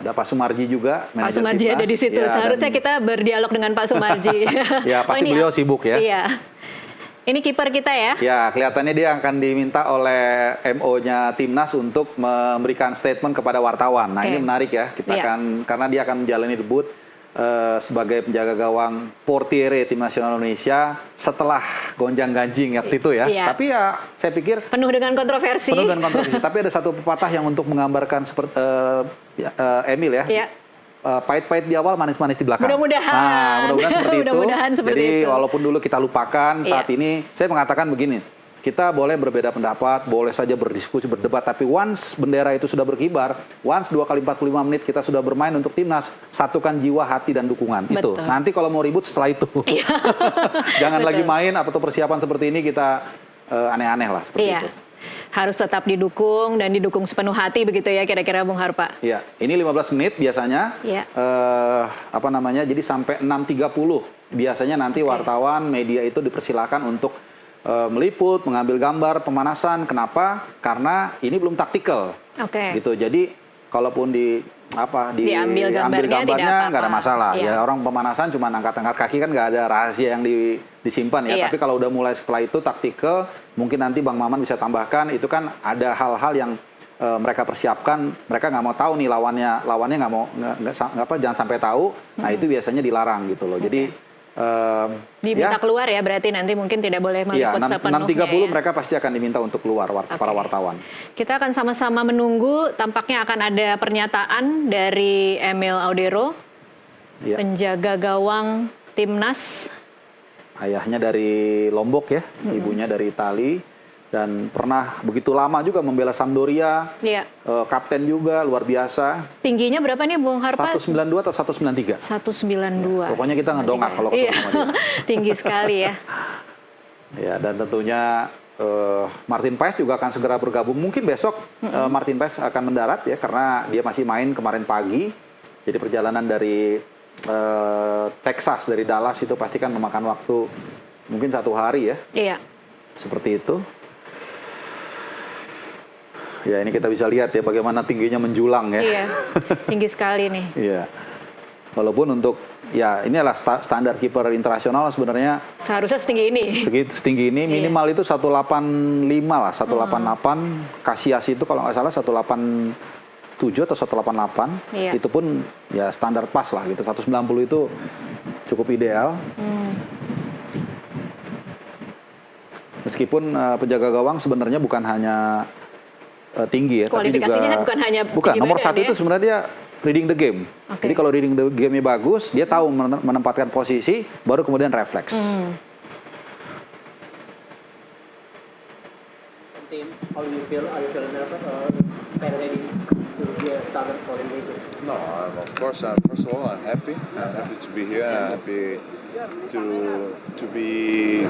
Ada Pak Sumarji juga, Pak Sumarji ada di situ. Ya, seharusnya kita berdialog dengan Pak Sumarji. Ya, pasti beliau sibuk ya. Iya. Ini kiper kita ya? Ya, kelihatannya dia akan diminta oleh MO-nya Timnas untuk memberikan statement kepada wartawan. Nah, ini menarik ya. Kita akan, karena dia akan menjalani debut sebagai penjaga gawang portiere Tim Nasional Indonesia setelah gonjang-ganjing waktu itu ya. Tapi ya, saya pikir penuh dengan kontroversi. Penuh dengan kontroversi. Tapi ada satu pepatah yang untuk menggambarkan seperti Emil ya. Pahit-pahit di awal, manis-manis di belakang. Mudah-mudahan. Nah, mudah-mudahan seperti itu. Jadi itu. walaupun dulu kita lupakan, saat ini saya mengatakan begini, kita boleh berbeda pendapat, boleh saja berdiskusi, berdebat, tapi once bendera itu sudah berkibar, once 2 kali 45 menit kita sudah bermain untuk timnas, satukan jiwa, hati, dan dukungan. Betul. Itu. Nanti kalau mau ribut setelah itu. Jangan lagi main atau persiapan seperti ini kita aneh-aneh lah seperti itu. Harus tetap didukung dan didukung sepenuh hati begitu ya kira-kira Bung Harpa. Iya, ini 15 menit biasanya. Jadi sampai 6.30 biasanya nanti wartawan, media itu dipersilakan untuk meliput, mengambil gambar, pemanasan. Kenapa? Karena ini belum taktikal. Gitu. Jadi kalaupun diambil gambarnya nggak ada masalah. Ya orang pemanasan cuma angkat-angkat kaki kan nggak ada rahasia yang disimpan ya. Tapi kalau udah mulai setelah itu taktikal, mungkin nanti Bang Maman bisa tambahkan itu kan ada hal-hal yang mereka persiapkan. Mereka nggak mau tahu nih lawannya jangan sampai tahu. Nah itu biasanya dilarang gitu loh. Jadi diminta keluar ya, berarti nanti mungkin tidak boleh meliput sepenuhnya. 6.30 mereka pasti akan diminta untuk keluar para wartawan. Kita akan sama-sama menunggu, tampaknya akan ada pernyataan dari Emil Audero, penjaga gawang Timnas. Ayahnya dari Lombok ya, ibunya dari Itali, dan pernah begitu lama juga membela Sampdoria, kapten juga, luar biasa. Tingginya berapa nih Bung Harpa? 192 atau 193? 192. Pokoknya kita ngedongak kalau ketemu sama dia. Tinggi sekali ya. Ya, dan tentunya Martin Paes juga akan segera bergabung. Mungkin besok Martin Paes akan mendarat ya, karena dia masih main kemarin pagi. Jadi perjalanan dari Texas, dari Dallas itu pasti kan memakan waktu mungkin 1 hari ya. Iya. Seperti itu. Ya ini kita bisa lihat ya bagaimana tingginya menjulang ya. Iya, tinggi sekali nih. Iya. Walaupun untuk ya ini adalah standar kiper internasional sebenarnya. Seharusnya setinggi ini. Setinggi ini minimal itu 185 lah, 188. Casillas itu kalau nggak salah 187 atau 188. Iya. Itu pun ya standar pas lah gitu. 190 itu cukup ideal. Meskipun penjaga gawang sebenarnya bukan hanya tinggi ya, tapi juga bukan nomor 1 itu sebenarnya dia reading the game. Jadi kalau reading the game-nya bagus, dia tahu menempatkan posisi, baru kemudian refleks. How do you feel? Are you feeling nervous or ready to be a starter for Indonesia? No, of course. First of all, I'm happy. I'm happy to be here. I'm happy to be,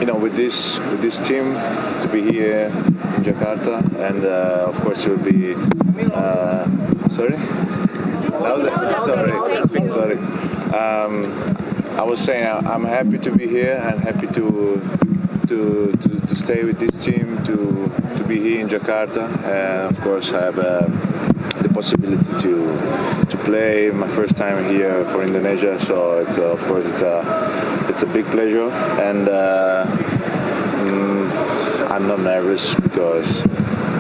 with this team, to be here in Jakarta, and of course it will be. Sorry. I was saying I'm happy to be here and happy to stay with this team, to be here in Jakarta, and of course I have the possibility to play my first time here for Indonesia. So it's a big pleasure, and I'm not nervous because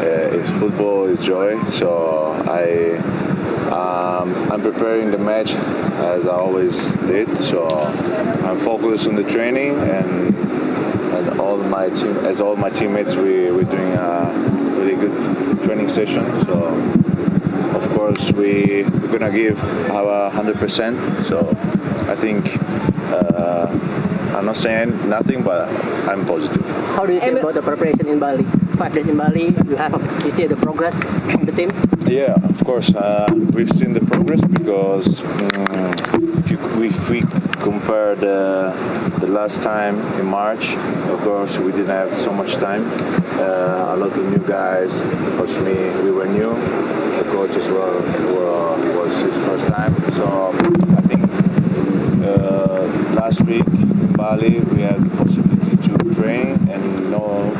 it's football, it's joy. So I'm preparing the match as I always did. So I'm focused on the training and all my teammates, we're doing a really good training session. So of course we're gonna give our 100%. So I think I'm not saying nothing, but I'm positive. How do you feel about the preparation in Bali? 5 days in Bali, you see the progress of the team? Yeah, of course. We've seen the progress because if we compare the last time in March, of course we didn't have so much time. A lot of new guys, because we were new. The coach as well was his first time. So I think last week in Bali we had the possibility to train and know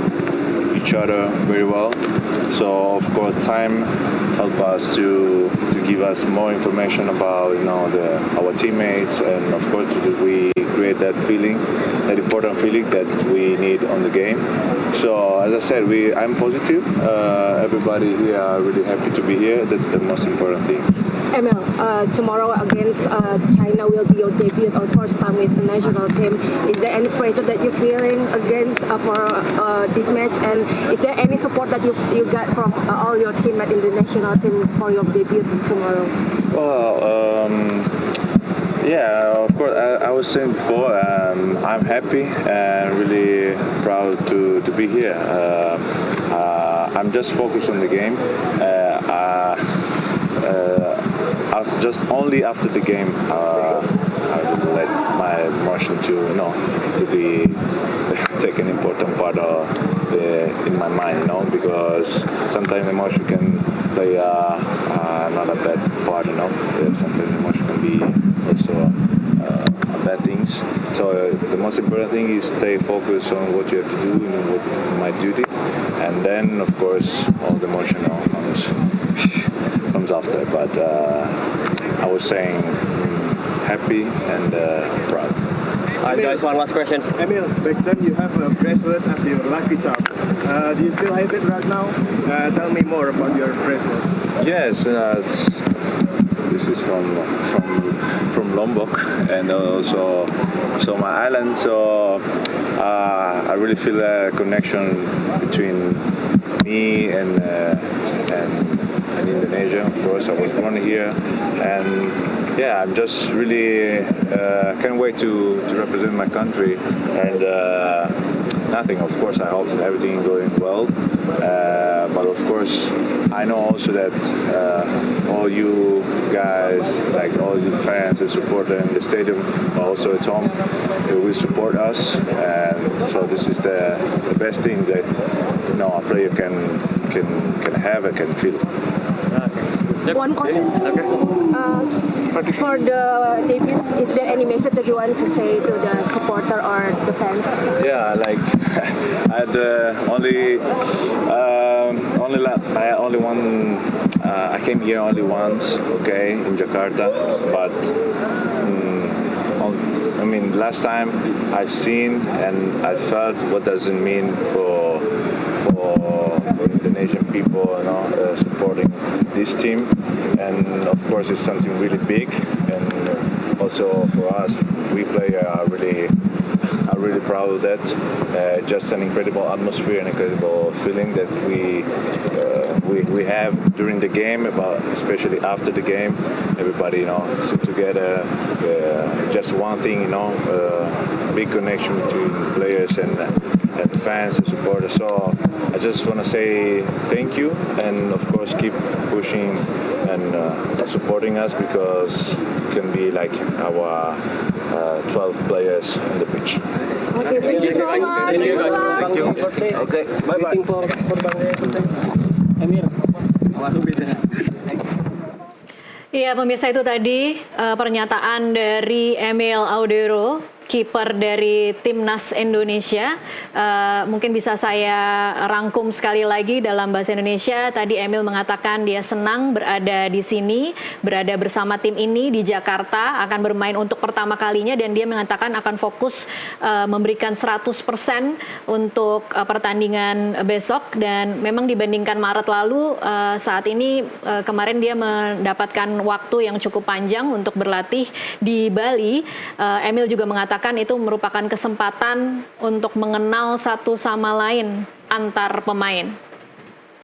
each other very well. So of course, time help us to give us more information about our teammates, and of course we create that feeling, that important feeling that we need on the game. So as I said, I'm positive. Everybody here are really happy to be here. That's the most important thing. Emil, tomorrow against China will be your debut or first time with the national team. Is there any pressure that you're feeling against for this match? And is there any support that you got from all your teammates in the national team for your debut tomorrow? Well, yeah, of course. I was saying before, I'm happy and really proud to be here. I'm just focused on the game. Just only after the game, I will let my emotion to be take an important part in my mind, because sometimes emotion can play not a bad part, Sometimes emotion can be also bad things. So the most important thing is stay focused on what you have to do and what my duty, and then of course all the emotion comes after. But I was saying happy and proud. Guys, one last question. Emil, back then you have a bracelet as your lucky charm. Do you still have it right now? Tell me more about your bracelet. Yes, this is from Lombok, and also my island. So I really feel a connection between me and Indonesia. Of course, I was born here, and yeah, I'm just really can't wait to represent my country, and nothing. Of course, I hope everything is going well, but of course, I know also that all you guys, like all you fans and supporters in the stadium, also at home, they will support us, and so this is the best thing that a player can have and can feel. One question. For the debut, is there any message that you want to say to the supporter or the fans? Yeah, like I had I came here only once, okay, in Jakarta, but last time I've seen and I felt what does it mean for Indonesian people, supporting this team, and of course it's something really big, and also for us, we play are really proud of that. Just an incredible atmosphere, an incredible feeling that we have during the game, especially after the game. Everybody, together, just one thing, big connection between players and fans and supporters. So I just want to say thank you, and of course keep pushing and supporting us, because it can be like our 12 players on the pitch. Okay, thank you so much. Thank you. Okay, bye-bye. Waiting for Emil. Awas bedanya. Iya, pemirsa, itu tadi pernyataan dari Emil Audero, kiper dari Timnas Indonesia. Mungkin bisa saya rangkum sekali lagi dalam bahasa Indonesia. Tadi Emil mengatakan dia senang berada di sini, berada bersama tim ini di Jakarta, akan bermain untuk pertama kalinya, dan dia mengatakan akan fokus memberikan 100% untuk pertandingan besok. Dan memang dibandingkan Maret lalu, saat ini kemarin dia mendapatkan waktu yang cukup panjang untuk berlatih di Bali. Emil juga mengatakan itu merupakan kesempatan untuk mengenal satu sama lain antar pemain.